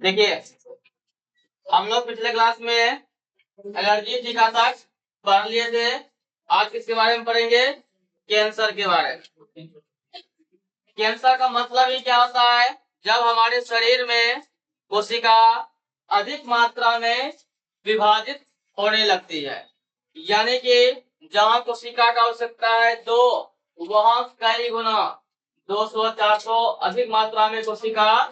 देखिए, हम लोग पिछले क्लास में एलर्जी टीकाकरण पढ़ लिए थे। आज किसके बारे में पढ़ेंगे? कैंसर के बारे में। कैंसर का मतलब ही क्या होता है? जब हमारे शरीर में कोशिका अधिक मात्रा में विभाजित होने लगती है, यानी कि जहाँ कोशिका का आवश्यकता है 2, वहाँ कई गुना 200-400 अधिक मात्रा में कोशिका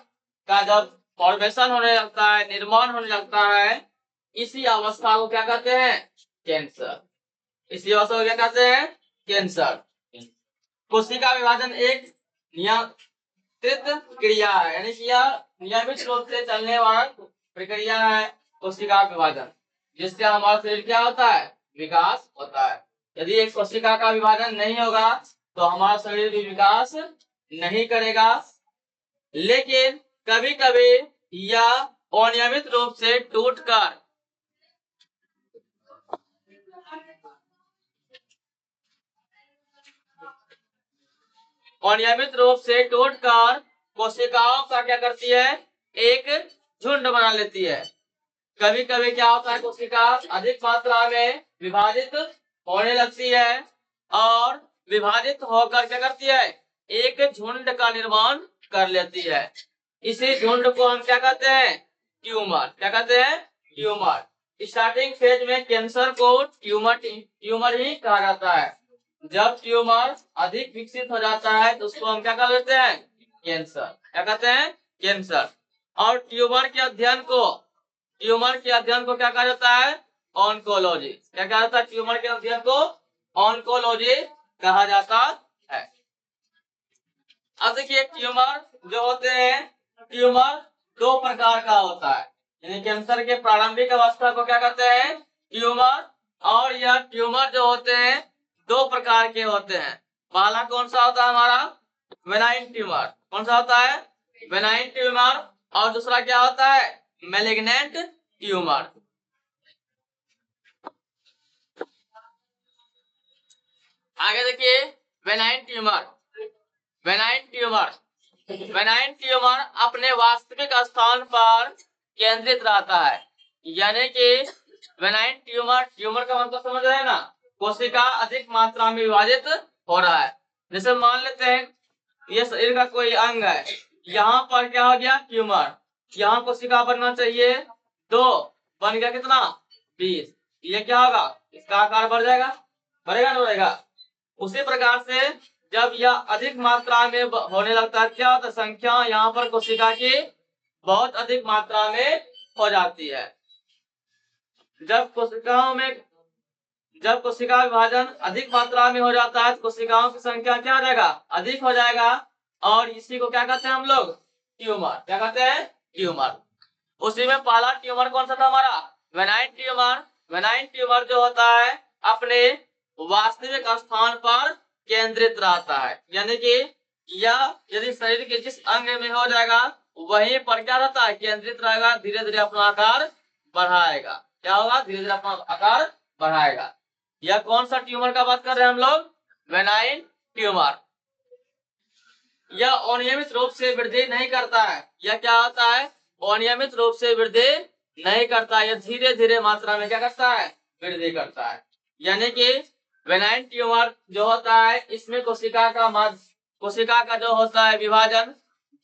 का जब फॉर्मेशन होने लगता है, निर्माण होने लगता है, इसी अवस्था को क्या कहते हैं? कैंसर। इसी अवस्था को क्या कहते हैं? कैंसर। कोशिका विभाजन एक नियंत्रित क्रिया है, यानी कि यह नियमित रूप से चलने वाला प्रक्रिया है कोशिका विभाजन, जिससे हमारा शरीर क्या होता है? विकास होता है। यदि एक कोशिका का विभाजन नहीं होगा तो हमारा शरीर भी विकास नहीं करेगा। लेकिन कभी कभी यह अनियमित रूप से टूटकर कोशिकाओं का क्या करती है? एक झुंड बना लेती है। कभी कभी क्या होता है? कोशिका अधिक मात्रा में विभाजित होने लगती है और विभाजित होकर क्या करती है? एक झुंड का निर्माण कर लेती है। इसी झुंड को हम क्या कहते हैं? ट्यूमर। क्या कहते हैं? ट्यूमर। स्टार्टिंग फेज में कैंसर को ट्यूमर ही कहा जाता है। जब ट्यूमर अधिक विकसित हो जाता है तो उसको हम क्या कर लेते हैं? कैंसर। क्या कहते हैं? कैंसर। और ट्यूमर के अध्ययन को क्या कहा जाता है? ऑन्कोलॉजी। क्या कहा जाता है? ट्यूमर के अध्ययन को ऑन्कोलॉजी कहा जाता है। अब देखिए, ट्यूमर जो होते हैं, ट्यूमर 2 प्रकार का होता है। यानी कैंसर के प्रारंभिक अवस्था को क्या कहते हैं? ट्यूमर। और यह ट्यूमर जो होते हैं 2 प्रकार के होते हैं। पहला कौन सा होता है हमारा? Benign tumour. कौन सा होता है? Benign tumour. और दूसरा क्या होता है? Malignant tumour. आगे देखिए, बेनाइन ट्यूमर। बेनाइन ट्यूमर अपने वास्तविक स्थान पर केंद्रित रहता है। यानी कि बेनाइन ट्यूमर का मतलब समझ रहे हैं ना? कोशिका अधिक मात्रा में विभाजित हो रहा है। जैसे मान लेते हैं ये शरीर का कोई अंग है, यहाँ पर क्या हो गया? ट्यूमर। यहाँ कोशिका बनना चाहिए 2, बन गया कितना? 20। ये क्या होगा? इसका आकार बढ़ जाएगा, बढ़ेगा ना बढ़ेगा? उसी प्रकार से जब यह अधिक मात्रा में होने लगता है, क्या होता है? संख्या यहाँ पर कोशिका की बहुत अधिक मात्रा में हो जाती है। जब कोशिका विभाजन अधिक मात्रा में हो जाता है तो कोशिकाओं की संख्या क्या हो जाएगा? अधिक हो जाएगा। और इसी को क्या कहते हैं हम लोग? ट्यूमर। क्या कहते हैं? ट्यूमर। उसी में पहला ट्यूमर कौन सा था हमारा? Benign tumour. बेनाइन ट्यूमर जो होता है अपने वास्तविक स्थान पर केंद्रित रहता है। यानी कि यह यदि शरीर के जिस अंग में हो जाएगा वहीं पर क्या रहता है? केंद्रित रहेगा। धीरे धीरे अपना आकार बढ़ाएगा। क्या होगा? धीरे धीरे अपना आकार बढ़ाएगा। यह कौन सा ट्यूमर का बात कर रहे हैं हम लोग? Benign tumour. यह अनियमित रूप से वृद्धि नहीं करता है। यह क्या होता है? अनियमित रूप से वृद्धि नहीं करता है। यह धीरे धीरे मात्रा में क्या करता है? वृद्धि करता है। यानी कि बेनाइन ट्यूमर जो होता है इसमें कोशिका का जो होता है विभाजन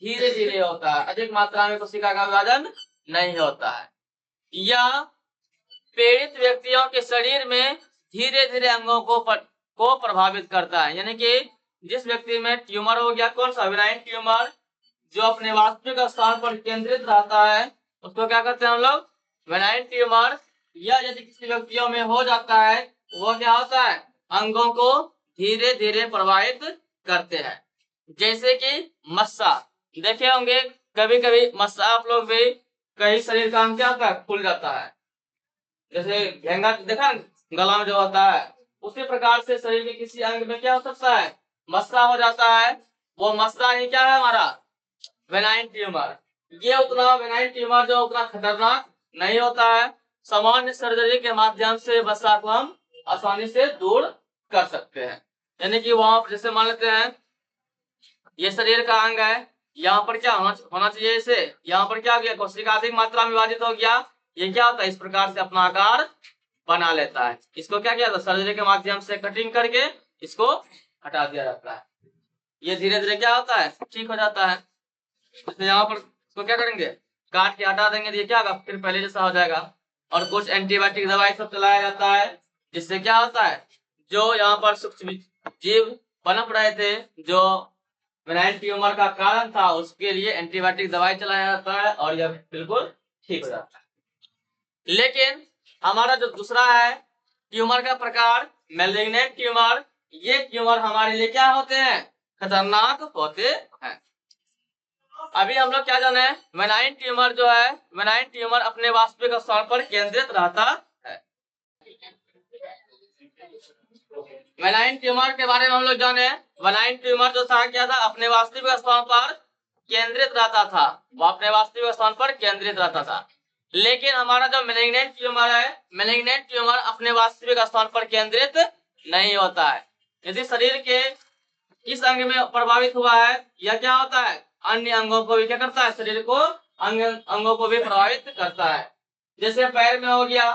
धीरे धीरे होता है। अधिक मात्रा में कोशिका का विभाजन नहीं होता है। यह पीड़ित व्यक्तियों के शरीर में धीरे धीरे अंगों को प्रभावित करता है। यानी कि जिस व्यक्ति में ट्यूमर हो गया, कौन सा? बेनाइन ट्यूमर, जो अपने वास्तविक स्थान पर केंद्रित रहता है, उसको क्या कहते हैं हम लोग? Benign tumour. यह यदि किसी व्यक्तियों में हो जाता है वो क्या होता है? अंगों को धीरे धीरे प्रभावित करते हैं। जैसे कि मस्सा, देखे होंगे कभी कभी मस्सा आप लोग भी, कहीं शरीर का अंग क्या होता है? फूल जाता है। जैसे घेंगा देखा गला में जो होता है, उसी प्रकार से शरीर के किसी अंग में क्या हो सकता है? मस्सा हो जाता है। वो मस्सा ही क्या है हमारा? Benign tumour. ये उतना बेनाइन ट्यूमर जो उतना खतरनाक नहीं होता है। सामान्य सर्जरी के माध्यम से मस्सा को हम आसानी से दूर कर सकते हैं। यानी कि वहां जैसे मान लेते हैं ये शरीर का अंग है, यहाँ पर क्या होना चाहिए इसे, यहाँ पर क्या हो गया, कोशिका अधिक मात्रा में विभाजित हो गया, ये क्या होता है, इस प्रकार से अपना आकार बना लेता है। इसको क्या किया था, सर्जरी के माध्यम से कटिंग करके इसको हटा दिया जाता है। ये धीरे धीरे क्या होता है, ठीक हो जाता है। तो यहाँ पर इसको क्या करेंगे, काट के हटा देंगे, ये क्या होगा, फिर पहले जैसा हो जाएगा। और कुछ एंटीबायोटिक दवाई सब चलाया जाता है, जिससे क्या होता है, जो यहाँ पर सूक्ष्म जीव पनप रहे थे, जो बेनाइन ट्यूमर का कारण था, उसके लिए एंटीबायोटिक दवाई चलाया जाता है और यह बिल्कुल ठीक हो जाता है। लेकिन हमारा जो दूसरा है ट्यूमर का प्रकार, मैलिग्नेंट ट्यूमर, ये ट्यूमर हमारे लिए क्या होते हैं, खतरनाक होते हैं। अभी हम लोग क्या जाने, बेनाइन ट्यूमर जो है, बेनाइन ट्यूमर अपने वास्तविक स्थान पर केंद्रित रहता है। बेनाइन ट्यूमर के बारे में हम लोग जाने, बेनाइन ट्यूमर जो था क्या था, अपने वास्तविक स्थान पर केंद्रित रहता था, वो अपने वास्तविक स्थान पर केंद्रित रहता था। लेकिन हमारा जो मैलिग्नेंट ट्यूमर है, मैलिग्नेंट ट्यूमर अपने वास्तविक स्थान पर केंद्रित नहीं होता है। यदि शरीर के इस अंग में प्रभावित हुआ है, यह क्या होता है, अन्य अंगों को भी क्या करता है, शरीर को अंगों को भी प्रभावित करता है। जैसे पैर में हो गया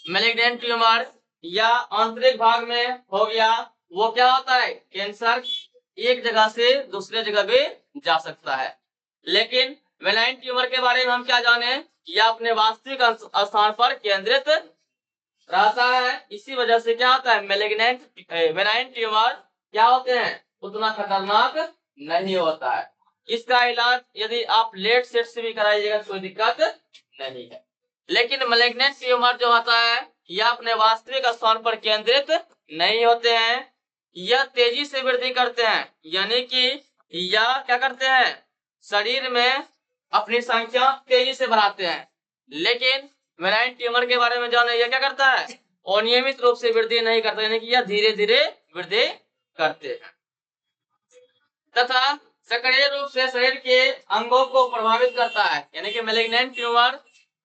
मैलिग्नेंट ट्यूमर, या आंतरिक भाग में हो गया, वो क्या होता है, कैंसर एक जगह से दूसरे जगह भी जा सकता है। लेकिन बेनाइन ट्यूमर के बारे में हम क्या जाने, यह अपने वास्तविक स्थान पर केंद्रित रहता है। इसी वजह से क्या होता है, बेनाइन ट्यूमर क्या होते हैं, उतना खतरनाक नहीं होता है। इसका इलाज यदि आप लेट सेट से भी कराइएगा कोई दिक्कत नहीं है। लेकिन मैलिग्नेंट ट्यूमर जो होता है, यह अपने वास्तविक स्थान पर केंद्रित नहीं होते हैं, यह तेजी से वृद्धि करते हैं, यानी कि यह क्या करते हैं, शरीर में अपनी संख्या तेजी से बढ़ाते हैं। लेकिन बेनाइन ट्यूमर के बारे में जाने, यह क्या करता है, अनियमित रूप से वृद्धि नहीं करता, यानी कि यह धीरे धीरे वृद्धि करते हैं। तथा सक्रिय रूप से शरीर के अंगों को प्रभावित करता है, यानी कि मैलिग्नेंट ट्यूमर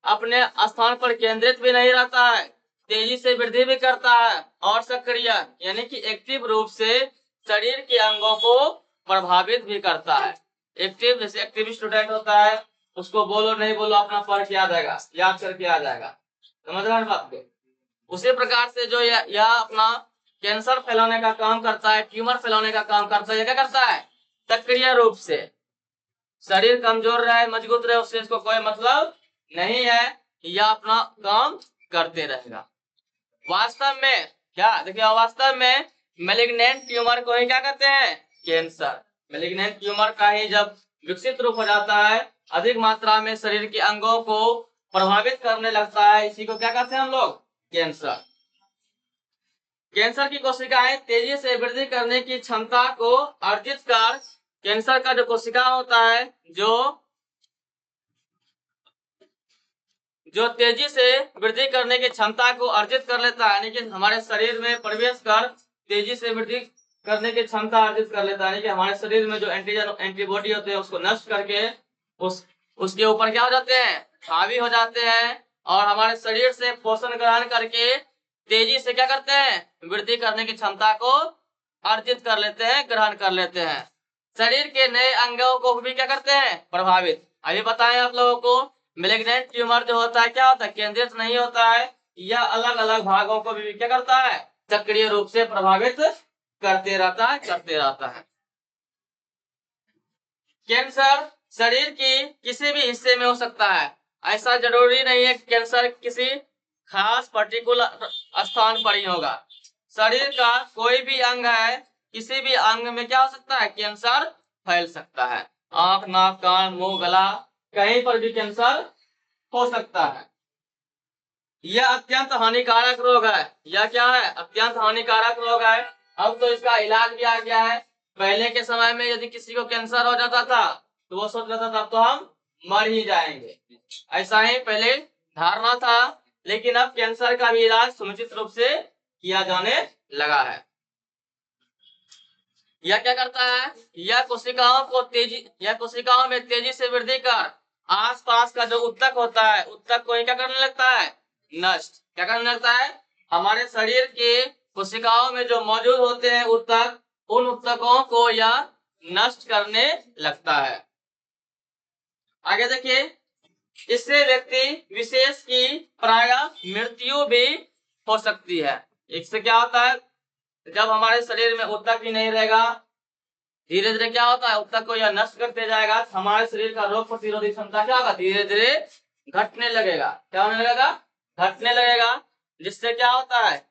अपने स्थान पर केंद्रित भी नहीं रहता है, तेजी से वृद्धि भी करता है, और सक्रिय यानी कि एक्टिव रूप से शरीर के अंगों को प्रभावित भी करता है। एक्टिव जैसे एक्टिव स्टूडेंट होता है, उसको बोलो नहीं बोलो अपना पढ़ के याद आएगा, याद करके आ जाएगा, समझ रहे हैं बात को। उसी प्रकार से जो यह अपना कैंसर फैलाने का काम करता है, ट्यूमर फैलाने का काम करता है, क्या करता है, सक्रिय रूप से। शरीर कमजोर रहे मजबूत रहे उससे इसको कोई मतलब नहीं है, यह अपना काम करते रहेगा। वास्तव में क्या देखिए, वास्तव में मैलिग्नेंट ट्यूमर को ही क्या कहते हैं, कैंसर। मैलिग्नेंट ट्यूमर का ही जब विकसित रूप हो जाता है, अधिक मात्रा में शरीर के अंगों को प्रभावित करने लगता है, इसी को क्या कहते हैं हम लोग, कैंसर। कैंसर की कोशिकाएं तेजी से वृद्धि करने की क्षमता को अर्जित कर, कैंसर का जो कोशिका होता है, जो तेजी से वृद्धि करने की क्षमता को अर्जित कर लेता है, यानी कि हमारे शरीर में प्रवेश कर तेजी से वृद्धि करने की क्षमता अर्जित कर लेता है, यानी कि हमारे शरीर में जो एंटीजन एंटीबॉडी होते हैं उसको नष्ट करके उसके ऊपर क्या हो जाते हैं, हावी हो जाते हैं, और हमारे शरीर से पोषण ग्रहण करके तेजी से क्या करते हैं, वृद्धि करने की क्षमता को अर्जित कर लेते हैं, ग्रहण कर लेते हैं। शरीर के नए अंगों को भी क्या करते हैं, प्रभावित। अभी बताएं आप लोगों को, मैलिग्नेंट ट्यूमर जो होता है क्या होता है, केंद्रित नहीं होता है, यह अलग अलग भागों को भी क्या करता है, सक्रिय रूप से प्रभावित करते रहता है। कैंसर शरीर की किसी भी हिस्से में हो सकता है, ऐसा जरूरी नहीं है कैंसर किसी खास पर्टिकुलर स्थान पर ही होगा। शरीर का कोई भी अंग है, किसी भी अंग में क्या हो सकता है, कैंसर फैल सकता है। आंख, नाक, कान, मुंह, गला, कहीं पर भी कैंसर हो सकता है। यह अत्यंत हानिकारक रोग है। यह क्या है, अत्यंत हानिकारक रोग है। अब तो इसका इलाज भी आ गया है। पहले के समय में यदि किसी को कैंसर हो जाता था तो वो सोच लेता था तो हम मर ही जाएंगे, ऐसा ही पहले धारणा था। लेकिन अब कैंसर का भी इलाज समुचित रूप से किया जाने लगा है। यह क्या करता है, यह कोशिकाओं में तेजी से वृद्धि कर आसपास का जो उत्तक होता है, उत्तक को क्या करने लगता है, नष्ट। क्या करने लगता है, हमारे शरीर के कोशिकाओं में जो मौजूद होते हैं उत्तक, उन उत्तकों को यह नष्ट करने लगता है। आगे देखिए, इससे व्यक्ति विशेष की प्रायः मृत्यु भी हो सकती है। इससे क्या होता है, जब हमारे शरीर में ऊतक ही नहीं रहेगा, धीरे धीरे क्या होता है, ऊतक को यह नष्ट करते जाएगा, हमारे शरीर का रोग प्रतिरोधी क्षमता क्या होगा, धीरे धीरे घटने लगेगा। क्या होने लगेगा, घटने लगेगा। जिससे क्या होता है,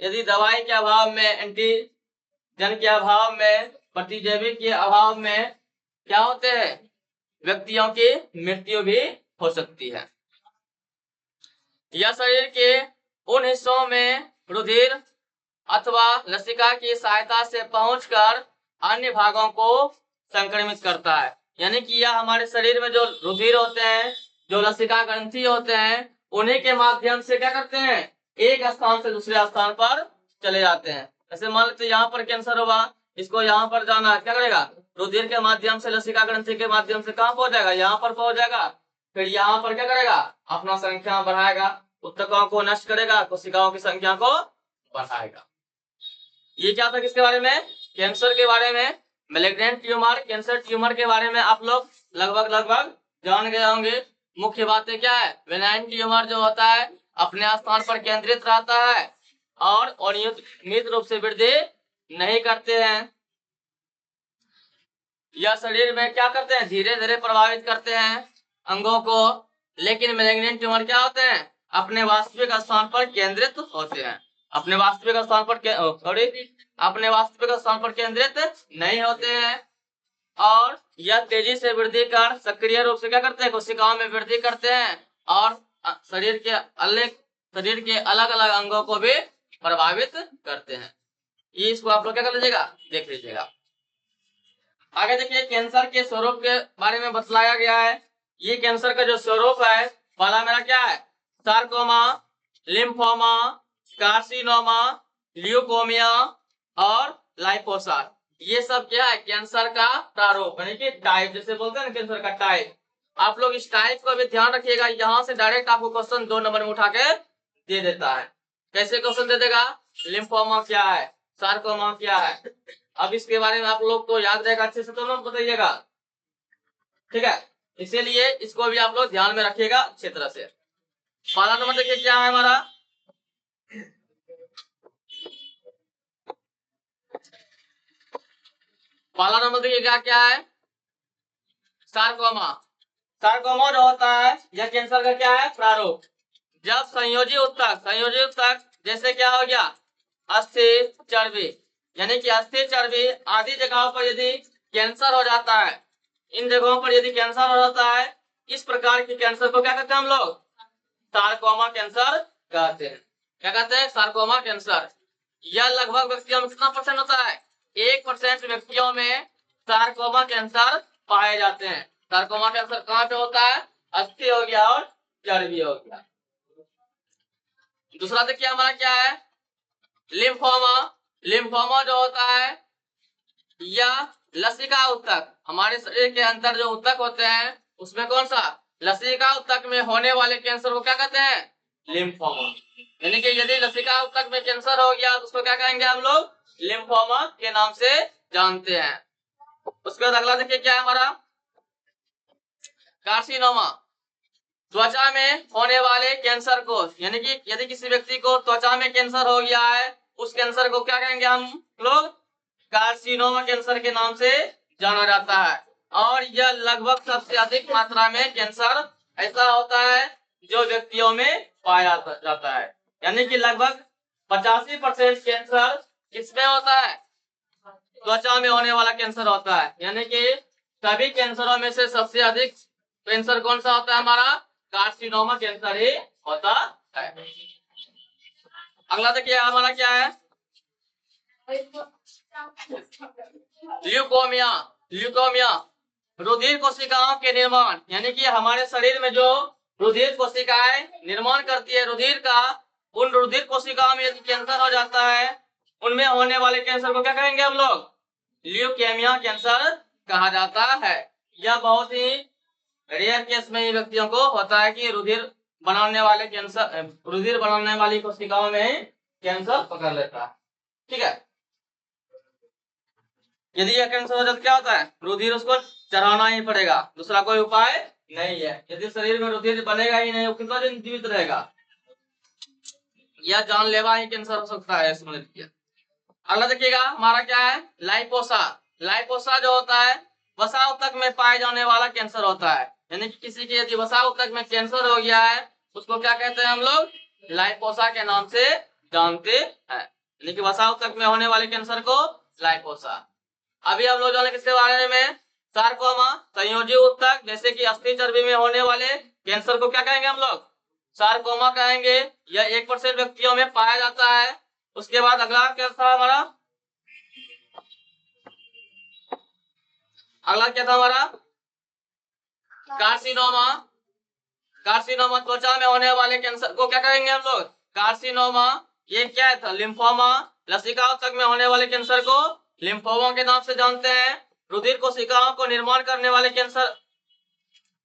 यदि दवाई के अभाव में, एंटीजन के अभाव में, प्रतिजैवी के अभाव में क्या होते हैं, व्यक्तियों की मृत्यु भी हो सकती है। यह शरीर के उन हिस्सों में रुधिर अथवा लसिका की सहायता से पहुंचकर अन्य भागों को संक्रमित करता है। यानी कि यह हमारे शरीर में जो रुधिर होते हैं, जो लसिका ग्रंथि होते हैं, उन्हीं के माध्यम से क्या करते हैं, एक स्थान से दूसरे स्थान पर चले जाते हैं। जैसे मान लीजिए यहाँ पर कैंसर हुआ, इसको यहाँ पर जाना है, क्या करेगा, रुधिर के माध्यम से, लसिका ग्रंथि के माध्यम से कहाँ पहुंच जाएगा, यहाँ पर पहुंच जाएगा। फिर यहाँ पर क्या करेगा, अपना संख्या बढ़ाएगा, ऊतकों को नष्ट करेगा, कोशिकाओं की संख्या को बढ़ाएगा। ये क्या था, किसके बारे में, कैंसर के बारे में। मैलिग्नेंट ट्यूमर, कैंसर ट्यूमर के बारे में आप लोग लगभग जान गए होंगे। मुख्य बातें क्या है, बेनाइन ट्यूमर जो होता है अपने स्थान पर केंद्रित रहता है और अनियमित रूप से वृद्धि नहीं करते हैं। यह शरीर में क्या करते हैं, धीरे धीरे प्रभावित करते हैं अंगों को। लेकिन मैलिग्नेंट ट्यूमर क्या होते हैं, अपने वास्तविक स्थान पर केंद्रित होते हैं, अपने वास्तविक स्थान पर केंद्रित नहीं होते हैं। और यह तेजी से वृद्धि कर सक्रिय रूप से क्या करते हैं, कोशिकाओं में वृद्धि करते हैं और शरीर के अलग अलग अंगों को भी प्रभावित करते हैं। ये इसको आप लोग क्या कर लीजिएगा, देख लीजिएगा। आगे देखिए, कैंसर के स्वरूप के बारे में बतलाया गया है। ये कैंसर का जो स्वरूप है, पहला मेरा क्या है, सार्कोमा, लिम्फोमा, कार्सिनोमा, ल्यूकोमिया और लाइपोसा। ये सब क्या है, कैंसर का प्रारूप, यानी कि टाइप, जैसे बोलते हैं ना कैंसर का टाइप। आप लोग इस टाइप को भी ध्यान रखिएगा, यहाँ से डायरेक्ट आपको क्वेश्चन 2 नंबर में उठा के दे देता है। कैसे क्वेश्चन दे देगा, लिम्फोमा क्या है, सार्कोमा क्या है। अब इसके बारे में आप लोग को याद रहेगा अच्छे से, तो ना बताइएगा, ठीक है। इसीलिए इसको भी आप लोग ध्यान में रखिएगा अच्छी तरह से। पहला नंबर देखिए क्या है हमारा, पहला नंबर देखिएगा क्या है, सार्कोमा। सार्कोमा जो होता है, यह कैंसर का क्या है, प्रारूप। जब संयोजी ऊतक जैसे क्या हो गया, अस्थि, चर्बी, यानी कि अस्थि, चर्बी आदि जगहों पर यदि कैंसर हो जाता है, इन जगहों पर यदि कैंसर हो जाता है, इस प्रकार के कैंसर को क्या कहते हैं हम लोग, सार्कोमा कैंसर कहते हैं। क्या कहते हैं, सार्कोमा कैंसर। यह लगभग व्यक्तियों में कितना परसेंट होता है, 1% व्यक्तियों में सार्कोमा कैंसर पाए जाते हैं। सार्कोमा कैंसर कहाँ पे होता है, अस्थि हो गया और चर्बी हो गया। दूसरा देखिए हमारा क्या है, लिम्फोमा। लिम्फोमा जो होता है, यह लसिका ऊतक, हमारे शरीर के अंदर जो ऊतक होते हैं उसमें कौन सा, लसिका ऊतक में होने वाले कैंसर को क्या कहते हैं, लिम्फोमा। यानी कि यदि लसिका ऊतक में कैंसर हो गया तो उसको क्या कहेंगे हम लोग, लिम्फोमा के नाम से जानते हैं। उसके बाद अगला देखिए क्या है हमारा, कार्सिनोमा। त्वचा में होने वाले कैंसर को, यानी कि यदि किसी व्यक्ति को त्वचा में कैंसर हो गया है, उस कैंसर को क्या कहेंगे हम लोग, कार्सिनोमा कैंसर के नाम से जाना जाता है। और यह लगभग सबसे अधिक मात्रा में कैंसर ऐसा होता है जो व्यक्तियों में पाया जाता है। यानी कि लगभग 85% कैंसर किसमें होता है, त्वचा में होने वाला कैंसर होता है। यानी कि सभी कैंसरों में से सबसे अधिक कैंसर कौन सा होता है हमारा, कार्सिनोमा कैंसर ही होता है। अगला देखिए हमारा क्या है, ल्यूकोमिया। ल्यूकोमिया रुधिर कोशिकाओं के निर्माण, यानी कि हमारे शरीर में जो रुधिर कोशिकाएं निर्माण करती है रुधिर का, उन रुधिर कोशिकाओं में यदि कैंसर हो जाता है, उनमें होने वाले कैंसर को क्या कहेंगे हम लोग, ल्यूकेमिया कैंसर कहा जाता है। यह बहुत ही रेयर केस में ही व्यक्तियों को होता है कि रुधिर बनाने वाली कोशिकाओं में कैंसर पकड़ लेता है, ठीक है। यदि यह कैंसर हो जाए तो क्या होता है, रुधिर उसको चढ़ाना ही पड़ेगा, दूसरा कोई उपाय नहीं है। यदि शरीर में रुधिर बनेगा ही नहीं, वो कितना दिन जीवित रहेगा, यह जानलेवा ही कैंसर हो सकता है, समझ लीजिए। अगला देखिएगा हमारा क्या है, लाइपोसा। लाइपोसा जो होता है वसा ऊतक में पाए जाने वाला कैंसर होता है, यानी कि किसी के यदि वसा ऊतक में कैंसर हो गया है उसको क्या कहते हैं हम लोग, लाइपोसा के नाम से जानते हैं, यानी कि वसा ऊतक में होने वाले कैंसर को लाइपोसा। अभी हम लोग जाने किसके बारे में, सार्कोमा, संयोजी ऊतक, जैसे कि अस्थि चर्बी में होने वाले कैंसर को क्या कहेंगे हम लोग, सार्कोमा कहेंगे। यह 1% व्यक्तियों में पाया जाता है। उसके बाद अगला क्या था हमारा, अगला क्या था हमारा, कार्सिनोमा। कार्सिनोमा त्वचा में होने वाले कैंसर को क्या कहेंगे हम लोग, कार्सिनोमा। ये क्या था, लिम्फोमा। लसिका ऊतक में होने वाले कैंसर को लिम्फोमा के नाम से जानते हैं। रुधिर कोशिकाओं को निर्माण करने वाले कैंसर,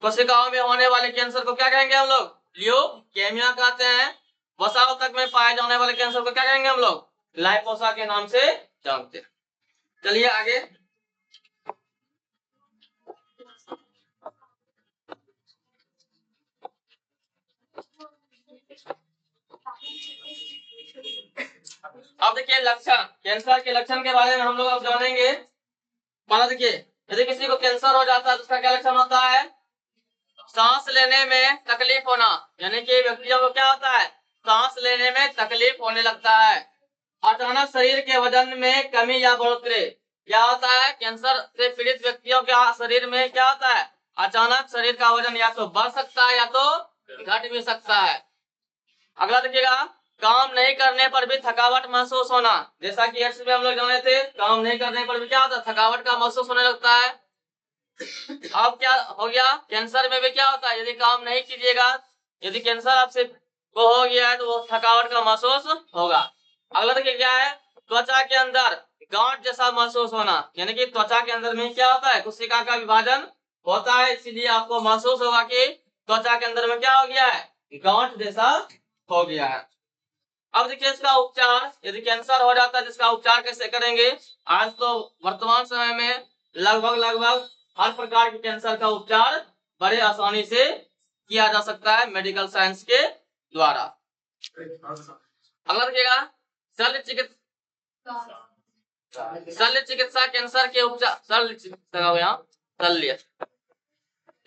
कोशिकाओं में होने वाले कैंसर को क्या कहेंगे हम लोग, ल्यूकेमिया कहते हैं। वसा ऊतक में पाए जाने वाले कैंसर को क्या कहेंगे हम लोग, लाइपोसा के नाम से जानते हैं। चलिए आगे, अब देखिए लक्षण, कैंसर के लक्षण के बारे में हम लोग अब जानेंगे। माना देखिए यदि किसी को कैंसर हो जाता है तो उसका क्या लक्षण होता है, सांस लेने में तकलीफ होना, यानी कि व्यक्तियों को क्या होता है, सांस लेने में तकलीफ होने लगता है। अचानक शरीर के वजन में कमी या बढ़ोतरी, क्या होता है, कैंसर से पीड़ित व्यक्तियों के शरीर में क्या होता है, अचानक शरीर का वजन या तो बढ़ सकता है या तो घट भी सकता है। अगला देखिएगा, काम नहीं करने पर भी थकावट महसूस होना, जैसा कि एड्स में हम लोग जाने थे, काम नहीं करने पर भी क्या होता है, थकावट का महसूस होने लगता है। अब क्या हो गया, कैंसर में भी क्या होता है, यदि काम नहीं कीजिएगा, यदि कैंसर आपसे को हो गया है तो वो थकावट का महसूस होगा। अगला देखिए क्या है, त्वचा के अंदर गांठ जैसा महसूस होना, यानी कि त्वचा के अंदर में क्या होता है, कोशिका का विभाजन होता है, इसीलिए आपको महसूस होगा कि त्वचा के अंदर में क्या हो गया है, गांठ जैसा हो गया है। अब देखिए इसका उपचार, यदि कैंसर हो जाता है जिसका उपचार कैसे करेंगे। आज तो वर्तमान समय में लगभग हर प्रकार के कैंसर का उपचार बड़े आसानी से किया जा सकता है मेडिकल साइंस के द्वारा। अगला देखिएगा, शल्य चिकित्सा कैंसर के उपचार, शल्य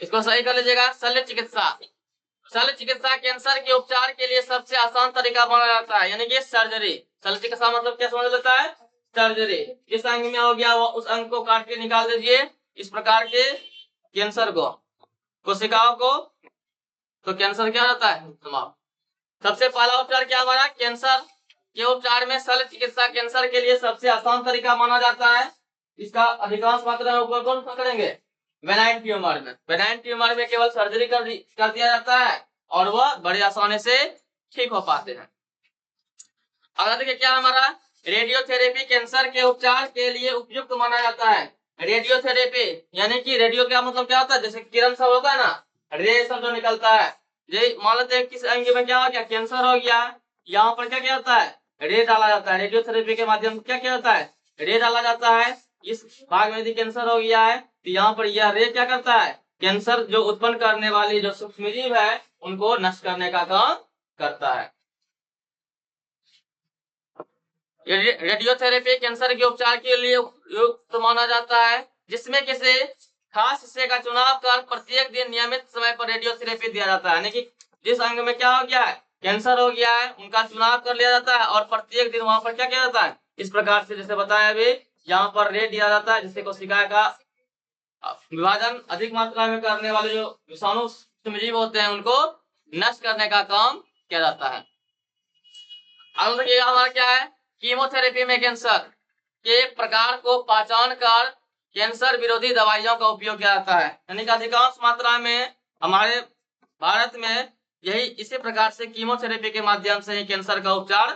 इसको सही कर लीजिएगा, शल्य चिकित्सा। शल्य चिकित्सा कैंसर के उपचार के लिए सबसे आसान तरीका माना जाता है, यानी कि सर्जरी। शल्य चिकित्सा मतलब क्या समझ लेता है, सर्जरी। जिस अंग में हो गया वो उस अंग को काट के निकाल दीजिए, इस प्रकार के कैंसर को, कोशिकाओं को, तो कैंसर क्या रहता है, समाप्त। सबसे पहला उपचार क्या हमारा, कैंसर के उपचार में शल्य चिकित्सा कैंसर के लिए सबसे आसान तरीका माना जाता है। इसका अधिकांश मात्रा में उपयोग कौन सा करेंगे, बेनाइन ट्यूमर में। बेनाइन ट्यूमर में केवल सर्जरी कर दिया जाता है और वह बड़े आसानी से ठीक हो पाते हैं। अगला देखिए क्या हमारा, रेडियोथेरेपी कैंसर के उपचार के लिए उपयुक्त माना जाता है। रेडियोथेरेपी यानी कि रेडियो क्या मतलब क्या होता है, जैसे किरण सब होता है ना, रे सब जो निकलता है, ये मान लेते हैं किस अंग में क्या हो गया, कैंसर हो गया, यहाँ पर क्या क्या होता है, रे डाला जाता है। रेडियोथेरेपी के माध्यम से क्या क्या होता है, रे डाला जाता है। इस भाग में यदि कैंसर हो गया है तो यहाँ पर यह रे क्या करता है, कैंसर जो उत्पन्न करने वाली जो सूक्ष्मजीव है उनको नष्ट करने का काम करता है। रेडियोथेरेपी कैंसर के उपचार के लिए उपयुक्त माना जाता है, जिसमें किसी खास हिस्से का चुनाव कर प्रत्येक दिन नियमित समय पर रेडियोथेरेपी दिया जाता है। यानी कि जिस अंग में क्या हो गया है, कैंसर हो गया है, उनका चुनाव कर लिया जाता है और प्रत्येक दिन वहां पर क्या किया जाता है, इस प्रकार से जैसे बताया अभी, यहाँ पर रे दिया जाता है, जिससे कोशिका का विभाजन अधिक मात्रा में करने वाले जो विषाणु सूक्ष्मजीव होते हैं उनको नष्ट करने का काम किया जाता है। अब देखिएगा हमारा क्या है, कीमोथेरेपी में कैंसर के प्रकार को पहचान कर कैंसर विरोधी दवाइयों का उपयोग किया जाता है। यानी कि अधिकांश मात्रा में हमारे भारत में यही इसी प्रकार से कीमोथेरेपी के माध्यम से ही कैंसर का उपचार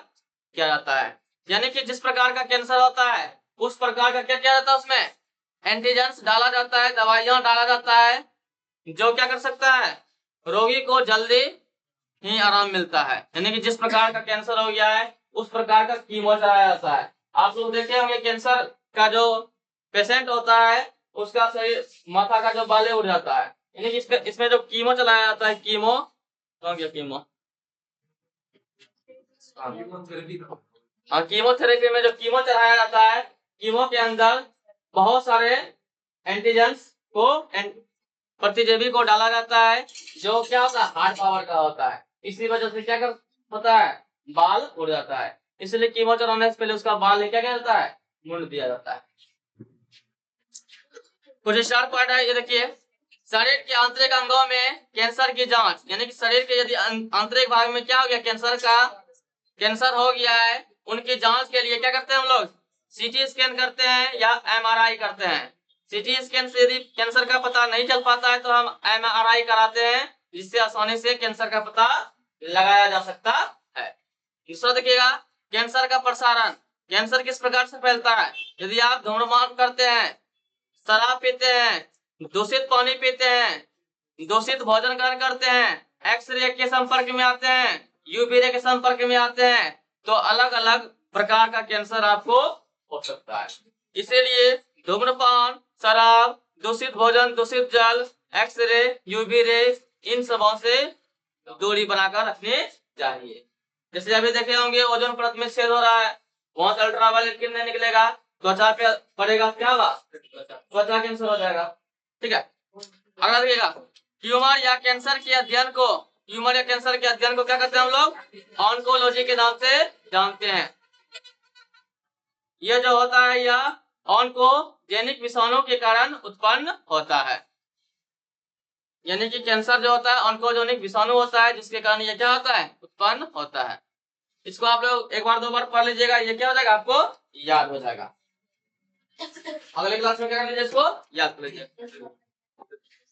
किया जाता है। यानी कि जिस प्रकार का कैंसर होता है उस प्रकार का क्या किया जाता है, उसमें एंटीजेंस डाला जाता है, दवाइयां डाला जाता है, जो क्या कर सकता है, रोगी को जल्दी ही आराम मिलता है। यानी कि जिस प्रकार का कैंसर हो गया है उस प्रकार का कीमो चलाया जाता है। आप लोग देखे होंगे कैंसर का जो पेशेंट होता है उसका शरीर माथा का जो बाल है उड़ जाता है, यानी कि इसमें जो कीमो चलाया जाता है, कीमो कौन गया कीमो, हाँ कीमोथेरेपी में जो कीमो चलाया जाता है, कीमो के अंदर बहुत सारे एंटीजेंस को प्रतिजैवी को डाला जाता है जो क्या होता है हाई पावर का होता है, इसी वजह से क्या कर होता है बाल उड़ जाता है, इसलिए कीमो चलाने से पहले उसका बाल क्या जाता है मुंड दिया जाता है। कुछ स्टार पॉइंट है ये देखिए, शरीर के आंतरिक अंगों में कैंसर की जांच, यानी कि शरीर के यदि आंतरिक भाग में क्या हो गया कैंसर हो गया है, उनकी जांच के लिए क्या करते हैं हम लोग सीटी स्कैन करते हैं या एमआरआई करते हैं। सीटी स्कैन से यदि कैंसर का पता नहीं चल पाता है तो हम एमआरआई कराते हैं, जिससे आसानी से कैंसर का पता लगाया जा सकता है। दूसरा देखिएगा कैंसर का प्रसारण, कैंसर किस प्रकार से फैलता है, यदि आप धूम्रपान करते हैं, शराब पीते हैं, दूषित पानी पीते हैं, दूषित भोजन ग्रहण करते हैं, एक्सरे के संपर्क में आते हैं, यूवी रे के संपर्क में आते हैं, तो अलग अलग प्रकार का कैंसर आपको हो सकता है। इसीलिए धूम्रपान, शराब, दूषित भोजन, दूषित जल, एक्सरे, यूवी रे, इन सबों से दूरी बनाकर रखनी चाहिए। जैसे अभी देखे होंगे ओजोन परत में छेद हो रहा है, वहां से अल्ट्रावायलेट किरणें निकलेगा, त्वचा पे पड़ेगा, क्या होगा त्वचा कैंसर हो जाएगा। ठीक है, अगला देखिएगा ट्यूमर या कैंसर के अध्ययन को, ट्यूमर या कैंसर के अध्ययन को क्या कहते हैं हम लोग ऑन्कोलॉजी के नाम से जानते हैं। यह जो होता है यह ऑन्कोजेनिक विषाणु के कारण उत्पन्न होता है, यानी कि कैंसर जो होता है ऑन्कोजेनिक विषाणु होता है जिसके कारण यह क्या होता है उत्पन्न होता है। इसको आप लोग एक बार दो बार पढ़ लीजिएगा, ये क्या हो जाएगा आपको याद हो जाएगा। अगले क्लास में क्या कर लीजिए इसको याद कर लीजिए।